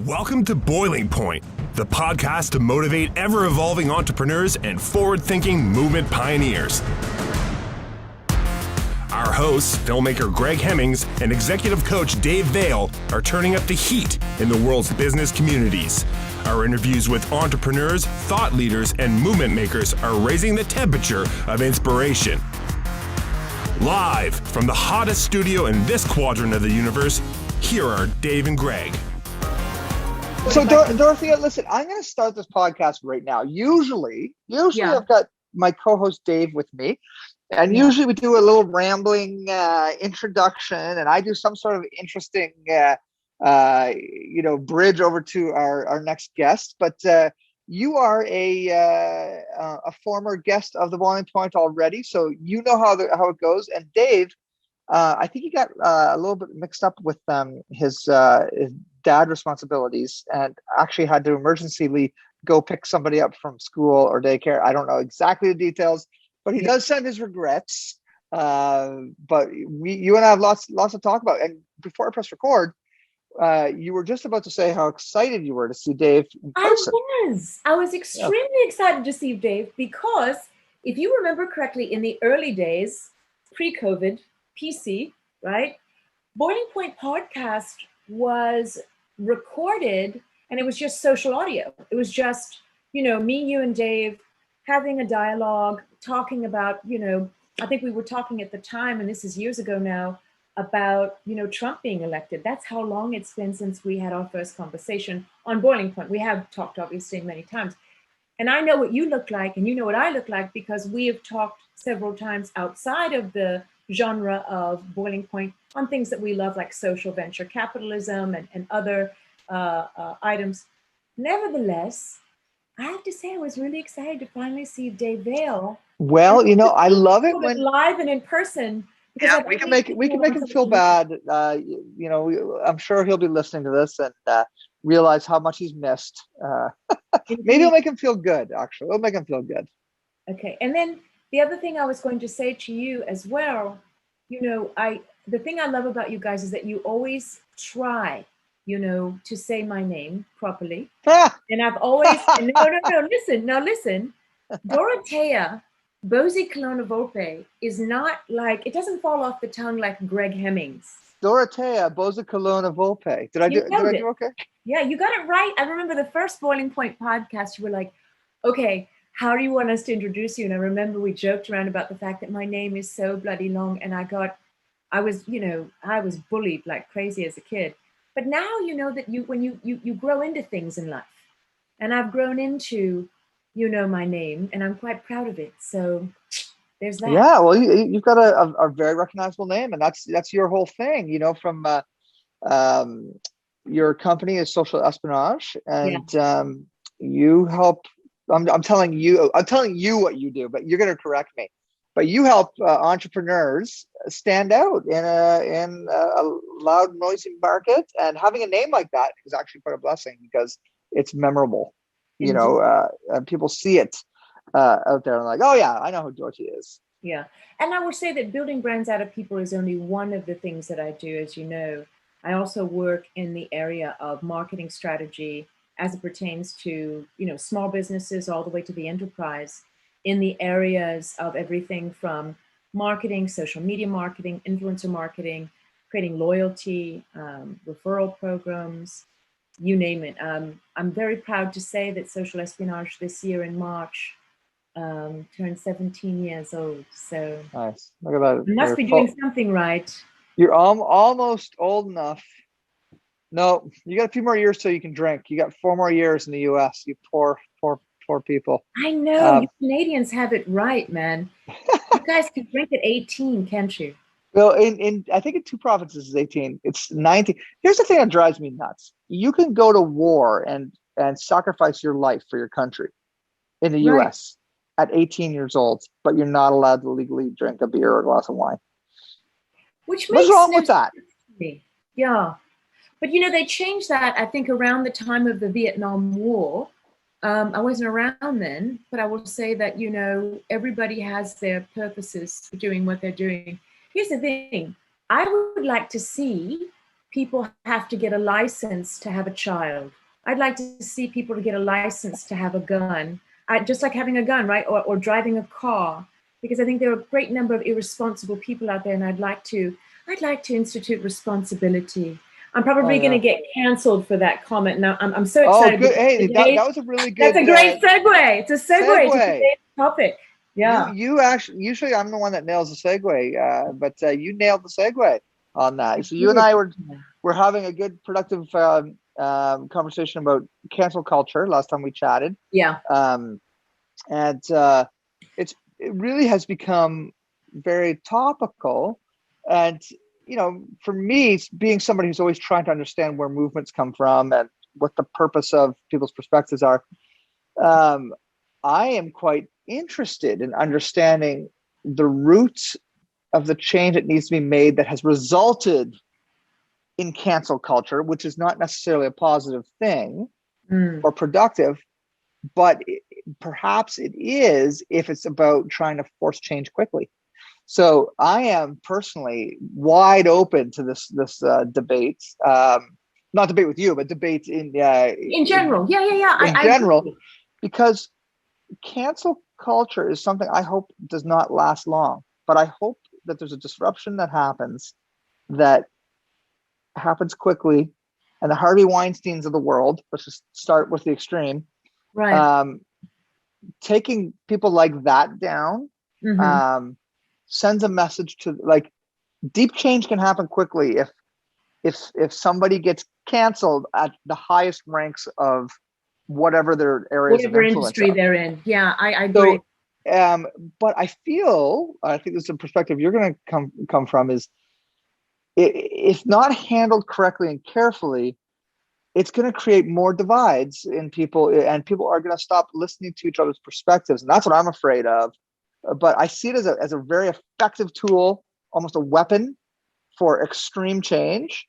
Welcome to Boiling Point, the podcast to motivate ever-evolving entrepreneurs and forward-thinking movement pioneers. Our hosts, filmmaker Greg Hemmings and executive coach Dave Vale, are turning up the heat in the world's business communities. Our interviews with entrepreneurs, thought leaders, and movement makers are raising the temperature of inspiration. Live from the hottest studio in this quadrant of the universe, here are Dave and Greg. So Dorothea, listen, I'm going to start this podcast right now. Usually I've got my co-host Dave with me, and usually we do a little rambling introduction, and I do some sort of interesting, bridge over to our next guest. But you are a former guest of the Boiling Point already, so you know how it goes. And Dave, I think he got a little bit mixed up with his dad responsibilities and actually had to emergencyly go pick somebody up from school or daycare. I don't know exactly the details, but he does send his regrets. But you and I have lots to talk about. And before I press record, you were just about to say how excited you were to see Dave in person. I was extremely excited to see Dave because if you remember correctly, in the early days, pre-COVID, PC, right? Boiling Point podcast was recorded and it was just social audio. It was just, me, you, and Dave having a dialogue, talking about, I think we were talking at the time, and this is years ago now, about, Trump being elected. That's how long it's been since we had our first conversation on Boiling Point. We have talked obviously many times. And I know what you look like and you know what I look like because we have talked several times outside of the genre of Boiling Point on things that we love, like social venture capitalism and other items. Nevertheless, I have to say I was really excited to finally see Dave Vale. Well, I love it when live and in person. Yeah, we can make him feel bad. I'm sure he'll be listening to this and realize how much he's missed. Maybe it'll make him feel good. Actually, it'll make him feel good. Okay, and then the other thing I was going to say to you as well, the thing I love about you guys is that you always try, to say my name properly. And I've always, listen. Dorothea Bozy Colonna Volpe is not like, it doesn't fall off the tongue like Greg Hemmings. Dorothea Bozy Colonna Volpe. Did I do okay? Yeah, you got it right. I remember the first Boiling Point podcast, you were like, okay, how do you want us to introduce you? And I remember we joked around about the fact that my name is so bloody long, and I was bullied like crazy as a kid. But now you know that when you grow into things in life, and I've grown into, my name, and I'm quite proud of it. So there's that. Yeah, well, you've got a very recognizable name, and that's your whole thing, from your company is Social Espionage, and you help. I'm telling you what you do, but you're going to correct me. But you help entrepreneurs stand out in a loud, noisy market, and having a name like that is actually quite a blessing because it's memorable. And people see it out there and like, oh yeah, I know who Dorothy is. Yeah, and I would say that building brands out of people is only one of the things that I do. As you know, I also work in the area of marketing strategy as it pertains to, small businesses all the way to the enterprise in the areas of everything from marketing, social media marketing, influencer marketing, creating loyalty, referral programs, you name it. I'm very proud to say that Social Espionage this year in March turned 17 years old. So nice. Look at that. You must be doing something right. You're almost old enough. No, you got a few more years till you can drink. You got 4 more years in the US. You poor people. I know. You Canadians have it right, man. You guys can drink at 18, can't you? Well, in I think in 2 provinces is 18. It's 19. Here's the thing that drives me nuts. You can go to war and sacrifice your life for your country in the US at 18 years old, but you're not allowed to legally drink a beer or a glass of wine. What's wrong with that? Yeah. But, they changed that, I think, around the time of the Vietnam War. I wasn't around then, but I will say that, everybody has their purposes for doing what they're doing. Here's the thing. I would like to see people have to get a license to have a child. I'd like to see people to get a license to have a gun, just like having a gun, right? Or driving a car, because I think there are a great number of irresponsible people out there, and I'd like to institute responsibility. I'm probably going to get canceled for that comment. Now, I'm so Oh, excited. good. Hey, that was a really good. That's a great segue. It's a segue to today's topic. Yeah. You actually, usually I'm the one that nails the segue, but you nailed the segue on that. So you and I were having a good, productive conversation about cancel culture last time we chatted. Yeah. And it really has become very topical. And, for me, being somebody who's always trying to understand where movements come from and what the purpose of people's perspectives are, I am quite interested in understanding the roots of the change that needs to be made that has resulted in cancel culture, which is not necessarily a positive thing or productive, but perhaps it is if it's about trying to force change quickly. So I am personally wide open to this debate, not debate with you, but debate in general. In general, because cancel culture is something I hope does not last long, but I hope that there's a disruption that happens quickly, and the Harvey Weinsteins of the world, let's just start with the extreme, right? Taking people like that down, sends a message to, like, deep change can happen quickly if somebody gets canceled at the highest ranks of whatever their areas of influence industry they're in. Yeah, I agree. So, but I think this is a perspective you're going to come from, is if not handled correctly and carefully, it's going to create more divides in people, and people are going to stop listening to each other's perspectives. And that's what I'm afraid of. But I see it as a very effective tool, almost a weapon for extreme change.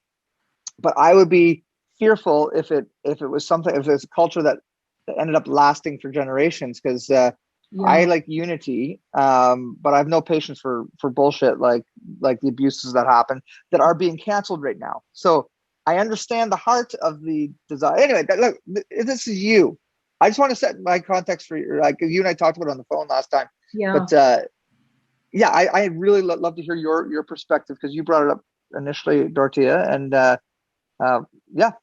But I would be fearful if it was a culture that ended up lasting for generations, because I like unity, but I have no patience for bullshit like the abuses that happen that are being canceled right now. So I understand the heart of the desire. Anyway, look, this is you. I just want to set my context for you. Like you and I talked about it on the phone last time. Yeah. But I really love to hear your perspective, because you brought it up initially, Dorothea. And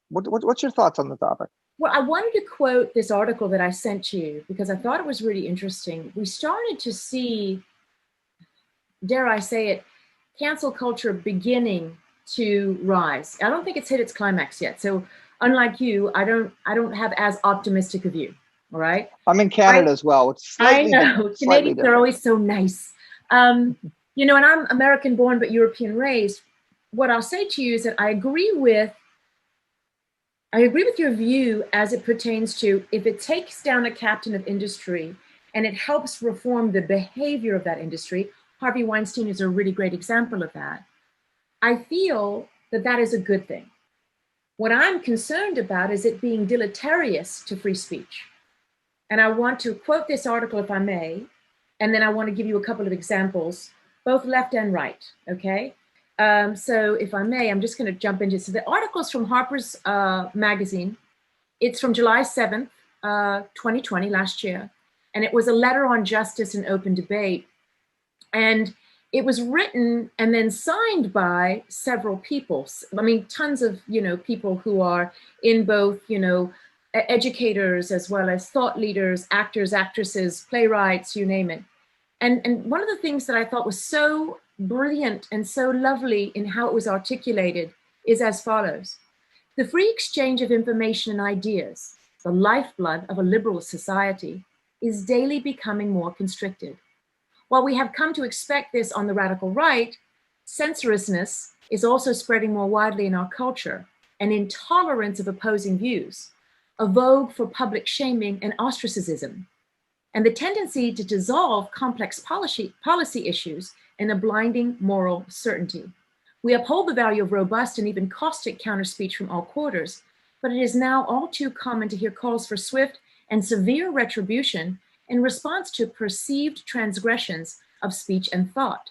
what's your thoughts on the topic? Well, I wanted to quote this article that I sent you because I thought it was really interesting. We started to see, dare I say it, cancel culture beginning to rise. I don't think it's hit its climax yet. So unlike you, I don't have as optimistic a view. All right. I'm in Canada as well. It's slightly different. Canadians are always so nice. And I'm American born but European raised. What I'll say to you is that I agree with your view as it pertains to, if it takes down a captain of industry and it helps reform the behavior of that industry. Harvey Weinstein is a really great example of that. I feel that is a good thing. What I'm concerned about is it being deleterious to free speech. And I want to quote this article, if I may, and then I want to give you a couple of examples, both left and right, okay? So if I may, I'm just going to jump into it. So the article is from Harper's Magazine. It's from July 7th, 2020, last year. And it was a letter on justice and open debate. And it was written and then signed by several people. I mean, tons of, people who are in both, educators as well as thought leaders, actors, actresses, playwrights, you name it. And one of the things that I thought was so brilliant and so lovely in how it was articulated is as follows. The free exchange of information and ideas, the lifeblood of a liberal society, is daily becoming more constricted. While we have come to expect this on the radical right, censorousness is also spreading more widely in our culture, an intolerance of opposing views, a vogue for public shaming and ostracism, and the tendency to dissolve complex policy issues in a blinding moral certainty. We uphold the value of robust and even caustic counter-speech from all quarters, but it is now all too common to hear calls for swift and severe retribution in response to perceived transgressions of speech and thought.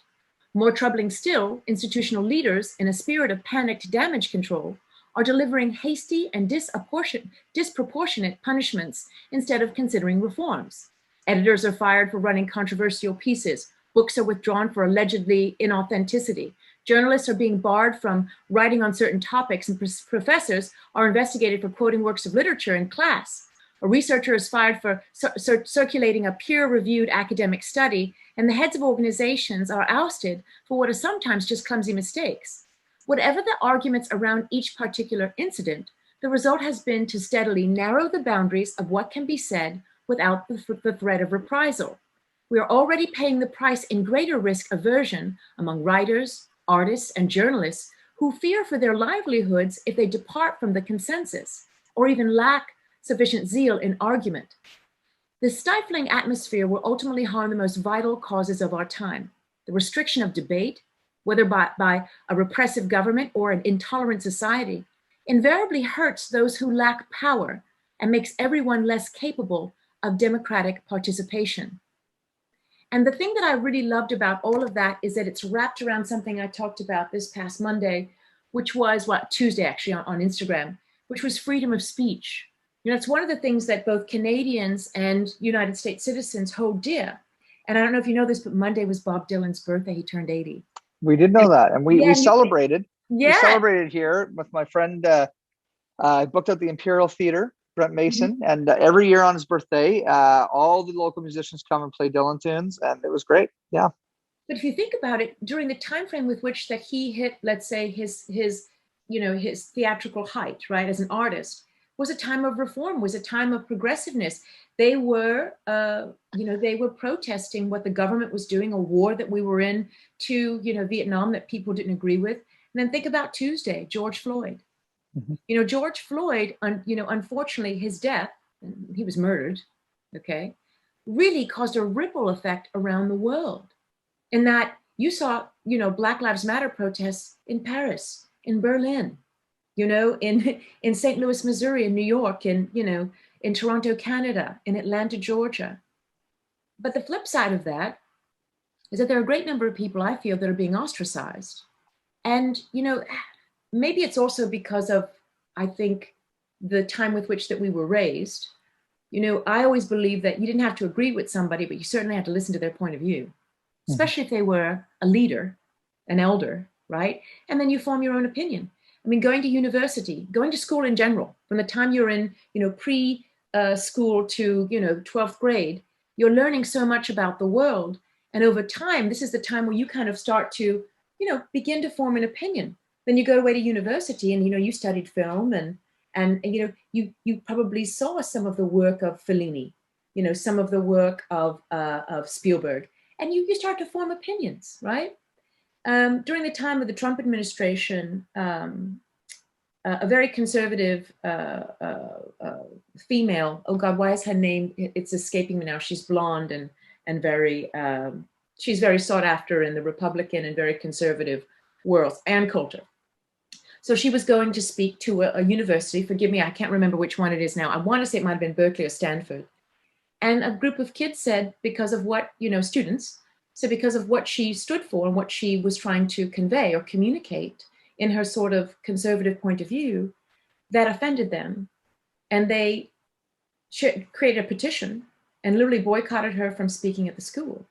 More troubling still, institutional leaders, in a spirit of panicked damage control, are delivering hasty and disproportionate punishments instead of considering reforms. Editors are fired for running controversial pieces. Books are withdrawn for allegedly inauthenticity. Journalists are being barred from writing on certain topics, and professors are investigated for quoting works of literature in class. A researcher is fired for circulating a peer-reviewed academic study, and the heads of organizations are ousted for what are sometimes just clumsy mistakes. Whatever the arguments around each particular incident, the result has been to steadily narrow the boundaries of what can be said without the threat of reprisal. We are already paying the price in greater risk aversion among writers, artists, and journalists who fear for their livelihoods if they depart from the consensus or even lack sufficient zeal in argument. This stifling atmosphere will ultimately harm the most vital causes of our time. The restriction of debate, whether by a repressive government or an intolerant society, invariably hurts those who lack power and makes everyone less capable of democratic participation. And the thing that I really loved about all of that is that it's wrapped around something I talked about this past Monday, which was Tuesday actually on Instagram, which was freedom of speech. You know, it's one of the things that both Canadians and United States citizens hold dear. And I don't know if you know this, but Monday was Bob Dylan's birthday. He turned 80. We did know that. And we celebrated. Yeah. We celebrated here with my friend. I booked out the Imperial Theatre, Brent Mason, and every year on his birthday, all the local musicians come and play Dylan tunes, and it was great. Yeah. But if you think about it, during the time frame with which that he hit, let's say his theatrical height, right, as an artist, was a time of reform, was a time of progressiveness. They were, they were protesting what the government was doing, a war that we were in, to, Vietnam that people didn't agree with. And then think about Tuesday, George Floyd. Mm-hmm. George Floyd, unfortunately, his death, he was murdered, okay, really caused a ripple effect around the world. In that you saw, Black Lives Matter protests in Paris, in Berlin, in St. Louis, Missouri, in New York, in Toronto, Canada, in Atlanta, Georgia. But the flip side of that is that there are a great number of people, I feel, that are being ostracized. And, maybe it's also because of, I think, the time with which that we were raised. I always believe that you didn't have to agree with somebody, but you certainly had to listen to their point of view, especially if they were a leader, an elder, right? And then you form your own opinion. I mean, going to university, going to school in general, from the time you're in, pre-school to, 12th grade, you're learning so much about the world. And over time, this is the time where you kind of start to, begin to form an opinion. Then you go away to university and, you studied film and you probably saw some of the work of Fellini, some of the work of Spielberg, and you start to form opinions, right? During the time of the Trump administration, a very conservative female, oh God, why is her name? It's escaping me now. She's blonde and very, she's very sought after in the Republican and very conservative world, Ann Coulter. So she was going to speak to a university, forgive me, I can't remember which one it is now. I want to say it might have been Berkeley or Stanford. And a group of kids said, because of what, students, so because of what she stood for and what she was trying to convey or communicate in her sort of conservative point of view, that offended them. And they created a petition and literally boycotted her from speaking at the school.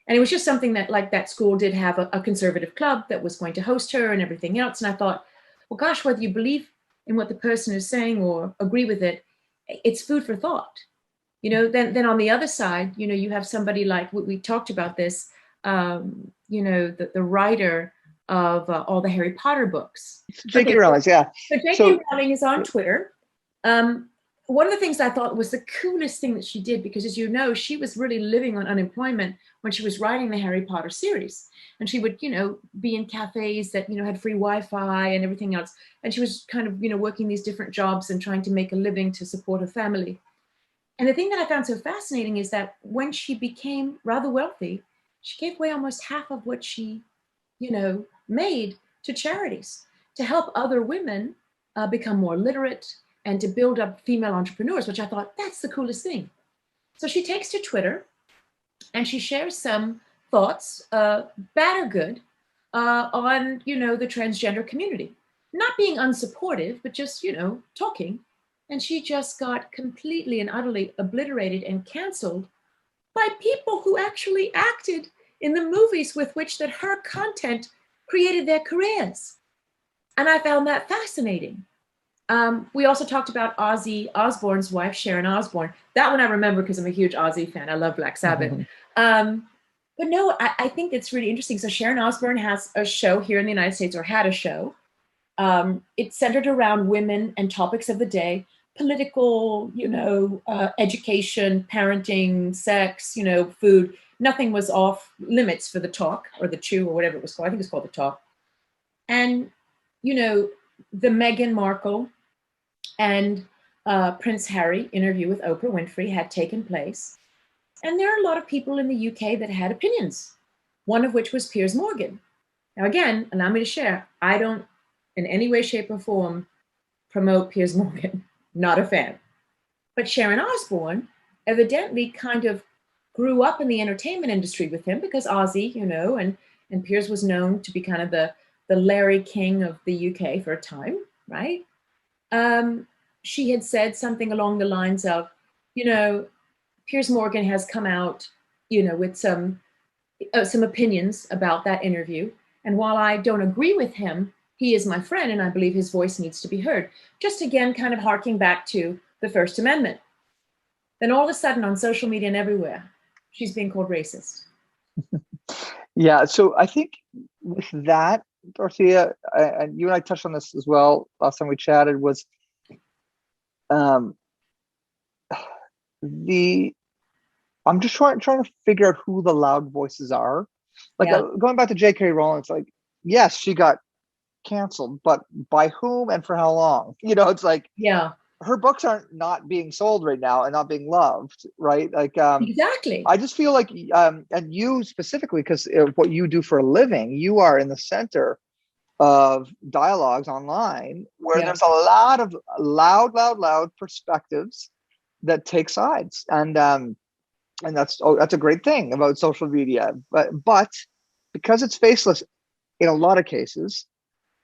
And it was just something that, like, that school did have a conservative club that was going to host her and everything else. And I thought, well, gosh, whether you believe in what the person is saying or agree with it, it's food for thought. Then on the other side, you have somebody like, we talked about this, the writer of all the Harry Potter books. J.K. Rowling, yeah. So J.K. Rowling is on Twitter. One of the things I thought was the coolest thing that she did, because as you know, she was really living on unemployment when she was writing the Harry Potter series. And she would, be in cafes that, had free Wi-Fi and everything else. And she was kind of, working these different jobs and trying to make a living to support her family. And the thing that I found so fascinating is that when she became rather wealthy, she gave away almost half of what she, made to charities to help other women become more literate and to build up female entrepreneurs, which I thought, that's the coolest thing. So she takes to Twitter and she shares some thoughts, bad or good, on, the transgender community. Not being unsupportive, but just, talking. And she just got completely and utterly obliterated and canceled by people who actually acted in the movies with which that her content created their careers. And I found that fascinating. We also talked about Ozzy Osbourne's wife, Sharon Osbourne. That one I remember because I'm a huge Ozzy fan. I love Black Sabbath. But no, I think it's really interesting. So Sharon Osbourne has a show here in the United States, or had a show. It's centered around women and topics of the day, political, education, parenting, sex, food. Nothing was off limits for the talk or the chew or whatever it was called. I think it's called the talk. And, the Meghan Markle and Prince Harry interview with Oprah Winfrey had taken place. And there are a lot of people in the UK that had opinions, one of which was Piers Morgan. Now, again, allow me to share, I don't in any way, shape, or form promote Piers Morgan. Not a fan. But Sharon Osbourne evidently kind of grew up in the entertainment industry with him because Ozzy, and Piers was known to be kind of the Larry King of the UK for a time, right? She had said something along the lines of, Piers Morgan has come out, with some opinions about that interview. And while I don't agree with him, he is my friend, and I believe his voice needs to be heard. Just again, kind of harking back to the First Amendment. Then all of a sudden on social media and everywhere, she's being called racist. Yeah, so I think with that, Dorothea, and you and I touched on this as well last time we chatted, was I'm just trying to figure out who the loud voices are. Going back to J.K. Rowling, it's like, yes, she got canceled, but by whom and for how long? It's like, yeah, her books aren't not being sold right now and not being loved, right? Like, exactly. I just feel like, and you specifically, because of what you do for a living, you are in the center of dialogues online where there's a lot of loud perspectives that take sides, and that's a great thing about social media. But because it's faceless, in a lot of cases,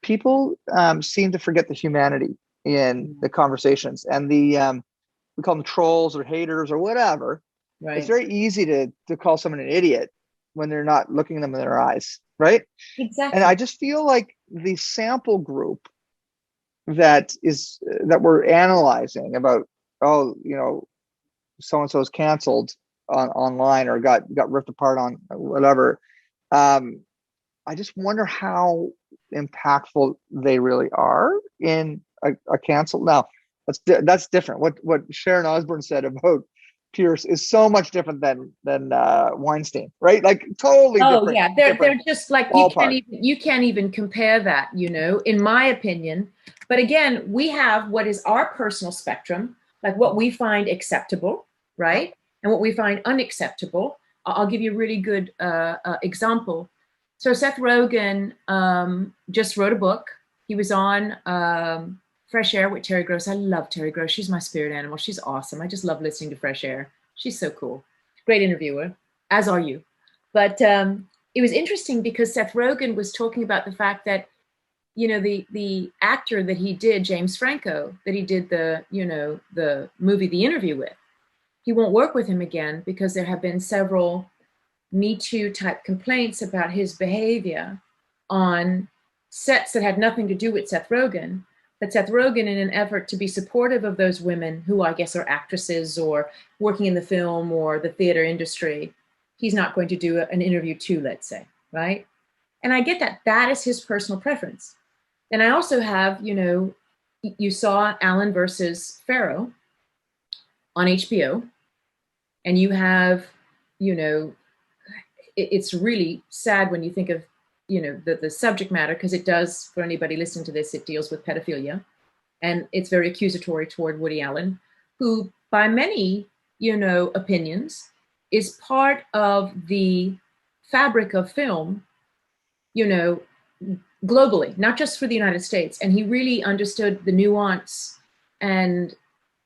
people seem to forget the humanity in the conversations, and we call them trolls or haters or whatever. Right. It's very easy to call someone an idiot when they're not looking them in their eyes, right? Exactly. And I just feel like the sample group that we're analyzing about, so and so is canceled online or got ripped apart on whatever. I just wonder how impactful they really are in a cancel. Now, that's different. What Sharon Osbourne said about Pierce is so much different than Weinstein, right? Like totally different. Oh yeah, they're just like you can't even compare that, in my opinion. But again, we have what is our personal spectrum, like what we find acceptable, right, and what we find unacceptable. I'll give you a really good example. So Seth Rogen just wrote a book. He was on Fresh Air with Terry Gross. I love Terry Gross. She's my spirit animal. She's awesome. I just love listening to Fresh Air. She's so cool. Great interviewer, as are you. But it was interesting because Seth Rogen was talking about the fact that, the actor that he did, James Franco, that he did the movie The Interview with, he won't work with him again because there have been several Me Too type complaints about his behavior on sets that had nothing to do with Seth Rogen. But Seth Rogen, in an effort to be supportive of those women who I guess are actresses or working in the film or the theater industry, he's not going to do an interview too, let's say, right? And I get that. That is his personal preference. And I also have, you saw Allen versus Farrow on HBO, and you have, it's really sad when you think of, the subject matter, because it does, for anybody listening to this, it deals with pedophilia. And it's very accusatory toward Woody Allen, who by many, opinions, is part of the fabric of film, globally, not just for the United States. And he really understood the nuance and,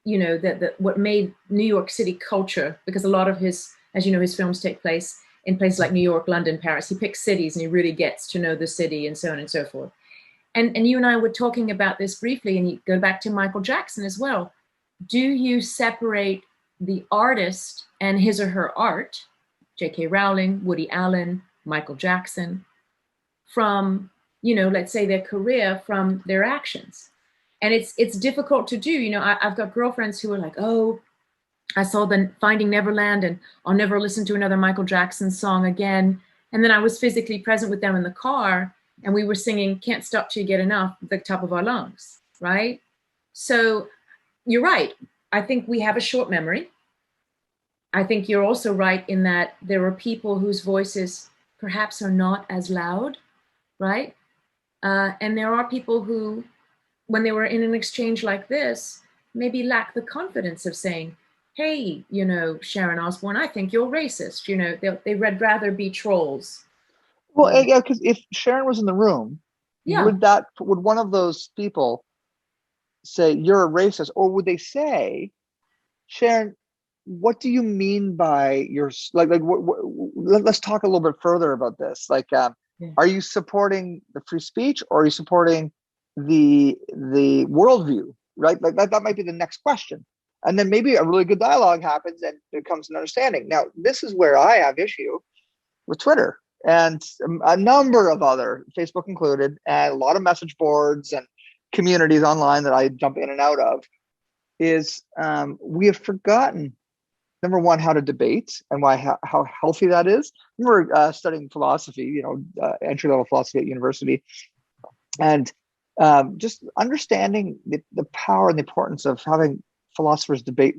that what made New York City culture, because a lot of his, as you know, his films take place in places like New York, London, Paris. He picks cities and he really gets to know the city and so on and so forth. And you and I were talking about this briefly, and you go back to Michael Jackson as well. Do you separate the artist and his or her art, J.K. Rowling, Woody Allen, Michael Jackson, from, let's say their career from their actions? And it's difficult to do. I've got girlfriends who are like, oh, I saw the Finding Neverland and I'll never listen to another Michael Jackson song again. And then I was physically present with them in the car and we were singing Can't Stop Till You Get Enough at the top of our lungs, right? So you're right. I think we have a short memory. I think you're also right in that there are people whose voices perhaps are not as loud, right? And there are people who, when they were in an exchange like this, maybe lack the confidence of saying, hey, Sharon Osbourne, I think you're racist. They would rather be trolls. Well, yeah, because if Sharon was in the room, Yeah. would one of those people say you're a racist, or would they say, Sharon, what do you mean by your let's talk a little bit further about this. Are you supporting the free speech, or are you supporting the worldview? Right, like that might be the next question, and then maybe a really good dialogue happens and there comes an understanding. Now, this is where I have issue with Twitter and a number of other, Facebook included, and a lot of message boards and communities online that I jump in and out of, is we have forgotten, number one, how to debate and how healthy that is. We were studying philosophy, entry-level philosophy at university, and just understanding the power and the importance of having philosophers debate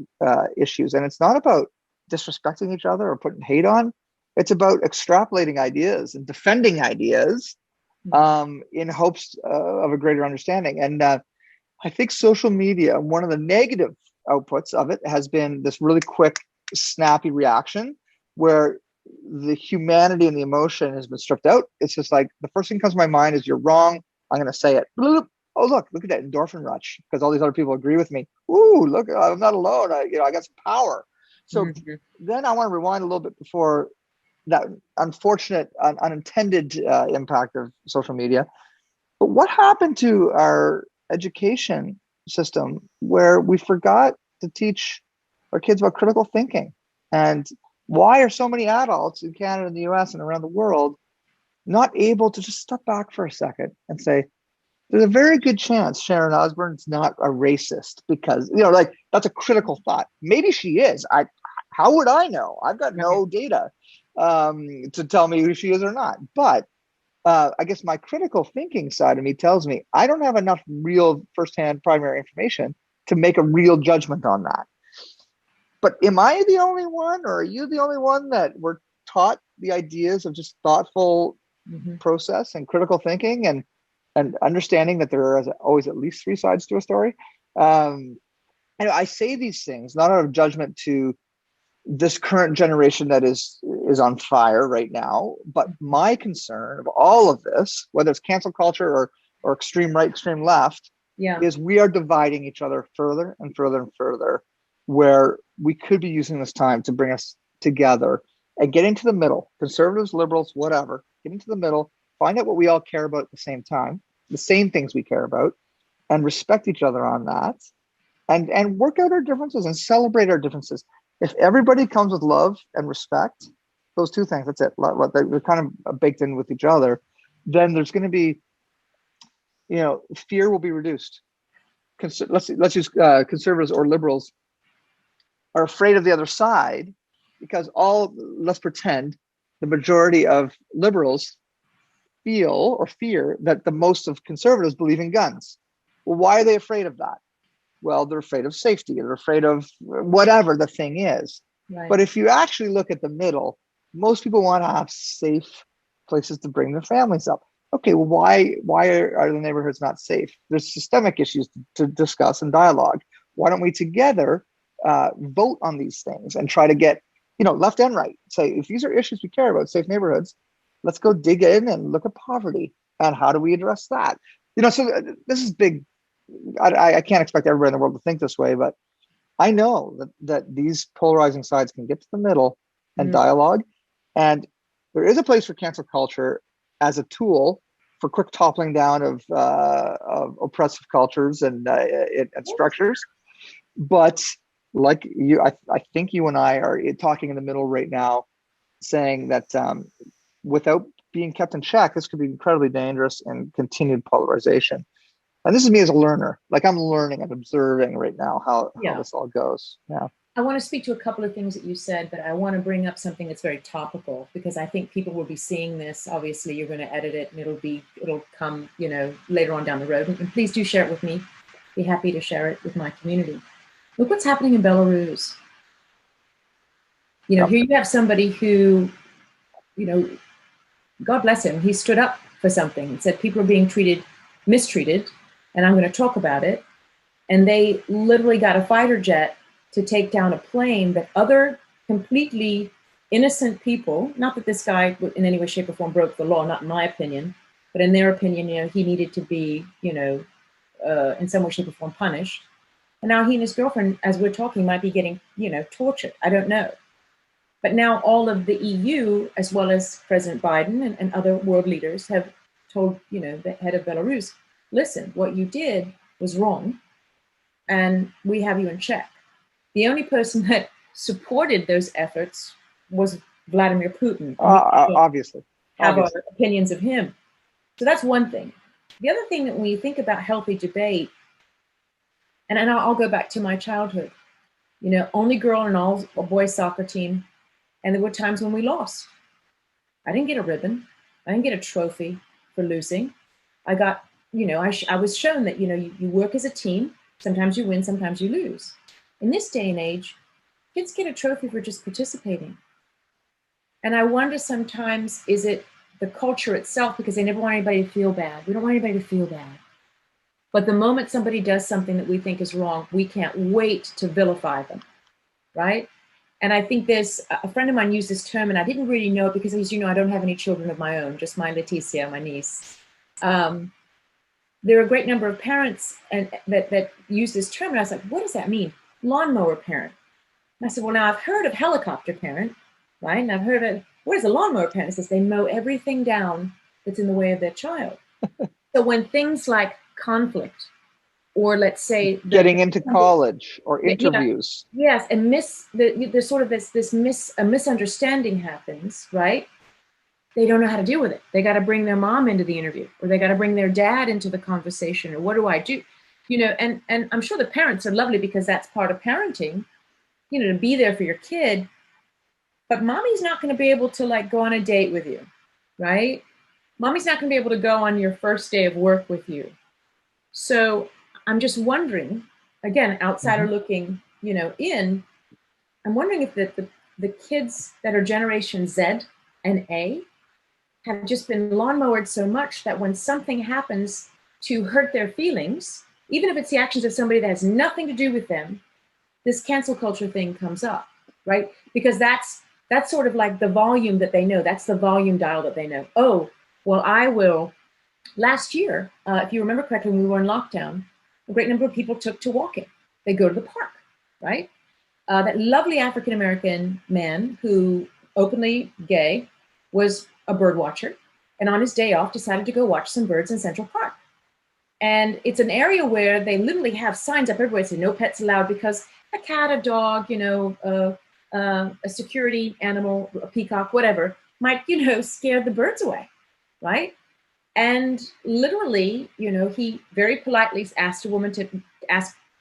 issues. And it's not about disrespecting each other or putting hate on. It's about extrapolating ideas and defending ideas in hopes of a greater understanding. And I think social media, one of the negative outputs of it has been this really quick, snappy reaction where the humanity and the emotion has been stripped out. It's just like, the first thing that comes to my mind is, you're wrong, I'm going to say it. Bloop. Oh, look at that endorphin rush, because all these other people agree with me. Ooh, look, I'm not alone. I got some power. So then I want to rewind a little bit before that unfortunate, unintended impact of social media. But what happened to our education system where we forgot to teach our kids about critical thinking? And why are so many adults in Canada and the US and around the world not able to just step back for a second and say, there's a very good chance Sharon Osbourne's not a racist, because, that's a critical thought. Maybe she is. How would I know? I've got no data to tell me who she is or not. But I guess my critical thinking side of me tells me I don't have enough real firsthand primary information to make a real judgment on that. But am I the only one, or are you the only one that we're taught the ideas of just thoughtful process and critical thinking and understanding that there are always at least three sides to a story? And I say these things not out of judgment to this current generation that is on fire right now, but my concern of all of this, whether it's cancel culture or extreme right, extreme left, is we are dividing each other further and further and further, where we could be using this time to bring us together and get into the middle, conservatives, liberals, whatever, get into the middle, find out what we all care about at the same time, the same things we care about, and respect each other on that, and work out our differences and celebrate our differences. If everybody comes with love and respect, those two things, that's it. They're kind of baked in with each other. Then there's going to be, fear will be reduced. Let's use conservatives or liberals are afraid of the other side because let's pretend the majority of liberals feel or fear that the most of conservatives believe in guns. Well, why are they afraid of that? Well, they're afraid of safety. They're afraid of whatever the thing is. Right. But if you actually look at the middle, most people want to have safe places to bring their families up. Okay, well, why are the neighborhoods not safe? There's systemic issues to discuss and dialogue. Why don't we together vote on these things and try to get, left and right, say, if these are issues we care about, safe neighborhoods, let's go dig in and look at poverty and how do we address that? So this is big. I can't expect everybody in the world to think this way, but I know that these polarizing sides can get to the middle and dialogue. And there is a place for cancel culture as a tool for quick toppling down of oppressive cultures and structures. But like you, I think you and I are talking in the middle right now, saying that without being kept in check, this could be incredibly dangerous and continued polarization. And this is me as a learner. Like I'm learning, I'm observing right now how this all goes. Yeah. I want to speak to a couple of things that you said, but I want to bring up something that's very topical because I think people will be seeing this. Obviously, you're going to edit it and it'll come, later on down the road. And please do share it with me. Be happy to share it with my community. Look what's happening in Belarus. Here you have somebody who, God bless him, he stood up for something and said people are being mistreated, and I'm going to talk about it. And they literally got a fighter jet to take down a plane that other completely innocent people, not that this guy in any way, shape, or form broke the law, not in my opinion, but in their opinion, he needed to be, in some way, shape, or form punished. And now he and his girlfriend, as we're talking, might be getting, tortured. I don't know. But now all of the EU, as well as President Biden and other world leaders have told, the head of Belarus, listen, what you did was wrong, and we have you in check. The only person that supported those efforts was Vladimir Putin. Obviously. Have our opinions of him. So that's one thing. The other thing that when you think about healthy debate, and I'll go back to my childhood, only girl in all a boys soccer team. And there were times when we lost. I didn't get a ribbon. I didn't get a trophy for losing. I got, I was shown that, you work as a team. Sometimes you win, sometimes you lose. In this day and age, kids get a trophy for just participating. And I wonder sometimes, is it the culture itself? Because they never want anybody to feel bad. We don't want anybody to feel bad. But the moment somebody does something that we think is wrong, we can't wait to vilify them, right? And I think there's a friend of mine used this term, and I didn't really know it because, as you know, I don't have any children of my own, just my Leticia, my niece. There are a great number of parents that use this term, and I was like, what does that mean? Lawnmower parent. And I said, well, now I've heard of helicopter parent, right? And I've heard of, what is a lawnmower parent? It says they mow everything down that's in the way of their child. So when things like conflict, or let's say getting into college or interviews. Yes, and there's sort of this misunderstanding happens, right? They don't know how to deal with it. They got to bring their mom into the interview, or they got to bring their dad into the conversation, or what do I do? And I'm sure the parents are lovely because that's part of parenting, to be there for your kid. But mommy's not going to be able to go on a date with you, right? Mommy's not going to be able to go on your first day of work with you. So I'm just wondering, again, outsider looking, in, I'm wondering if the kids that are Generation Z and A have just been lawnmowered so much that when something happens to hurt their feelings, even if it's the actions of somebody that has nothing to do with them, this cancel culture thing comes up, right? Because that's sort of like the volume that they know. That's the volume dial that they know. Oh, well, I will. Last year, if you remember correctly, when we were in lockdown, a great number of people took to walking. They go to the park, right? That lovely African-American man who, openly gay, was a bird watcher, and on his day off decided to go watch some birds in Central Park. And it's an area where they literally have signs up everywhere that say no pets allowed, because a cat, a dog, a security animal, a peacock, whatever, might, scare the birds away, right? And literally, he very politely asked a woman to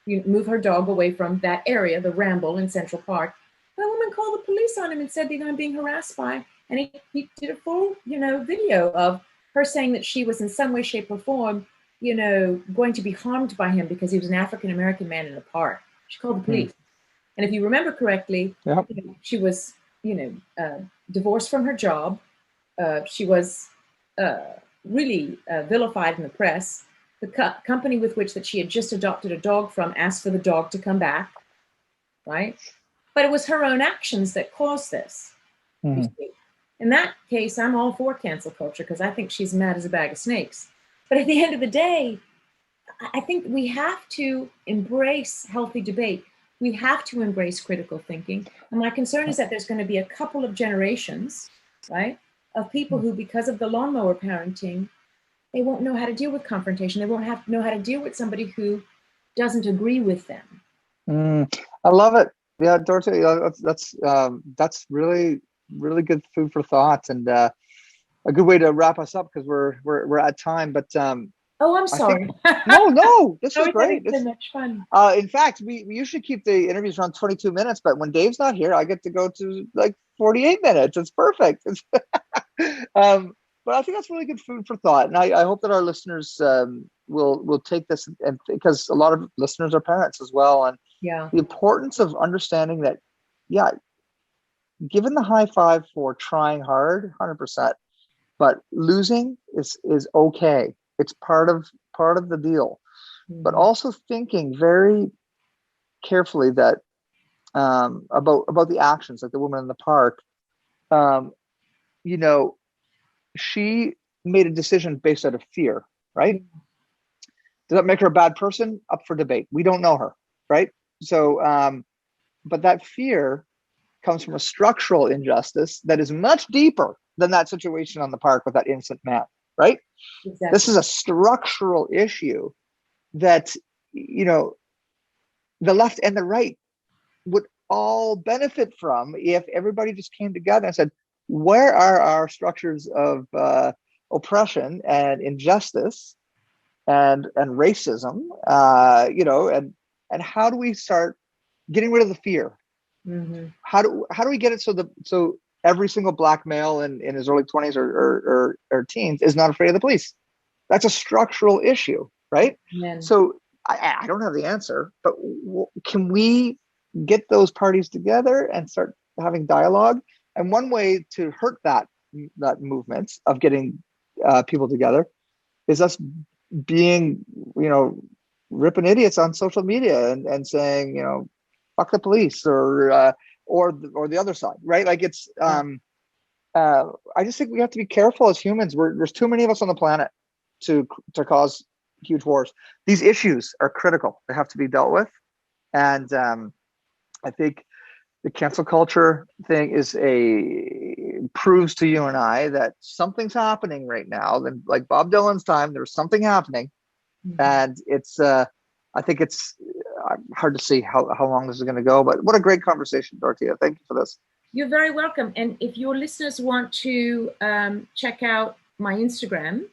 move her dog away from that area, the ramble in Central Park. The woman called the police on him and said they're being harassed by, and he did a full, video of her saying that she was in some way, shape, or form, going to be harmed by him because he was an African-American man in a park. She called the police. And if you remember correctly, she was, divorced from her job. She was really vilified in the press. The company with which that she had just adopted a dog from asked for the dog to come back, right? But it was her own actions that caused this. You see. In that case, I'm all for cancel culture because I think she's mad as a bag of snakes. But at the end of the day, I think we have to embrace healthy debate. We have to embrace critical thinking. And my concern is that there's going to be a couple of generations right? Of people who, because of the lawnmower parenting, they won't know how to deal with confrontation. They won't know how to deal with somebody who doesn't agree with them. I love it. Yeah, Dorothy, that's really, really good food for thought, and a good way to wrap us up because we're at time. But Oh, I'm I sorry. think no, this I is was great. having so much fun. In fact, we usually keep the interviews around 22 minutes, but when Dave's not here, I get to go to like 48 minutes. It's perfect. But I think that's really good food for thought, and I hope that our listeners will take this, and because a lot of listeners are parents as well, and Yeah. the importance of understanding that, yeah, given the high five for trying hard, 100%, but losing is okay. It's part of the deal. But also thinking very carefully that about the actions, like the woman in the park. You know, she made a decision based out of fear, right? Does that make her a bad person? Up for debate. We don't know her, right? So, but that fear comes from a structural injustice that is much deeper than that situation on the park with that innocent man, right? Exactly. This is a structural issue that, you know, the left and the right would all benefit from if everybody just came together and said, where are our structures of oppression and injustice and racism, you know, and how do we start getting rid of the fear? How do we get it so every single black male in his early 20s or teens is not afraid of the police? That's a structural issue, right? So I don't have the answer, but can we get those parties together and start having dialogue? And one way to hurt that movement of getting people together is us being, you know, ripping idiots on social media and saying, you know, fuck the police or the other side, right? Like it's I just think we have to be careful as humans. There's too many of us on the planet to cause huge wars. These issues are critical. They have to be dealt with. And I think the cancel culture thing proves to you and I that something's happening right now. Then, like Bob Dylan's time, there's something happening, and it's I think it's hard to see how long this is going to go. But what a great conversation, Dorothea. Thank you for this. You're very welcome. And if your listeners want to check out my Instagram,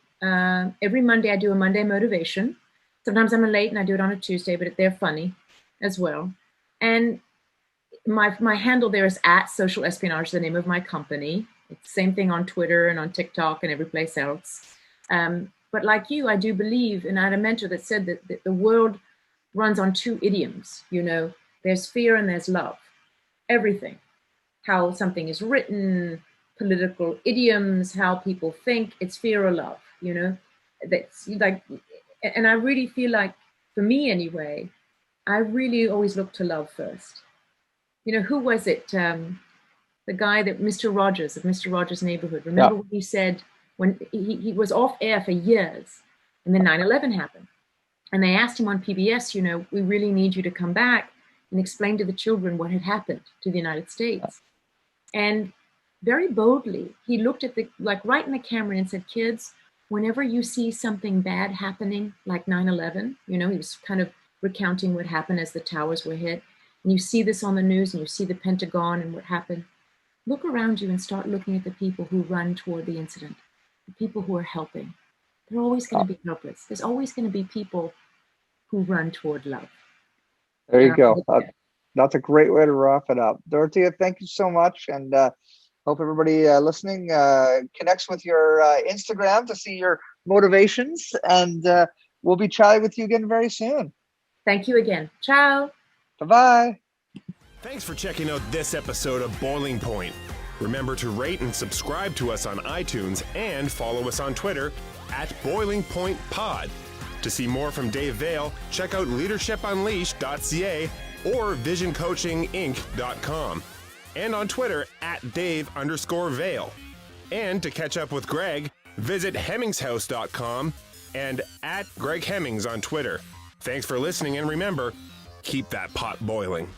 every Monday I do a Monday motivation. Sometimes I'm late and I do it on a Tuesday, but they're funny as well. And my handle there is @Social Espionage, the name of my company. It's the same thing on Twitter and on TikTok and every place else. But like you, I do believe, and I had a mentor that said that the world runs on two idioms. You know, there's fear and there's love. Everything. How something is written, political idioms, how people think, it's fear or love, you know? That's like, and I really feel like, for me anyway, I really always look to love first. You know, who was it? The guy that Mr. Rogers of Mr. Rogers' Neighborhood. Remember what he said when he was off air for years, and then 9/11 happened. And they asked him on PBS, you know, we really need you to come back and explain to the children what had happened to the United States. And very boldly, he looked at right in the camera and said, kids, whenever you see something bad happening, like 9/11, you know, he was kind of recounting what happened as the towers were hit. And you see this on the news and you see the Pentagon and what happened. Look around you and start looking at the people who run toward the incident, the people who are helping. They're always going to be helpless. There's always going to be people who run toward love. There you go. That's a great way to wrap it up. Dorothea, thank you so much. And hope everybody listening connects with your Instagram to see your motivations. And we'll be chatting with you again very soon. Thank you again. Ciao. Bye-bye. Thanks for checking out this episode of Boiling Point. Remember to rate and subscribe to us on iTunes and follow us on Twitter @BoilingPointPod. To see more from Dave Vale, check out leadershipunleashed.ca or visioncoachinginc.com. And on Twitter @Dave_Vale. And to catch up with Greg, visit hemmingshouse.com and @Greg Hemmings on Twitter. Thanks for listening, and remember, keep that pot boiling.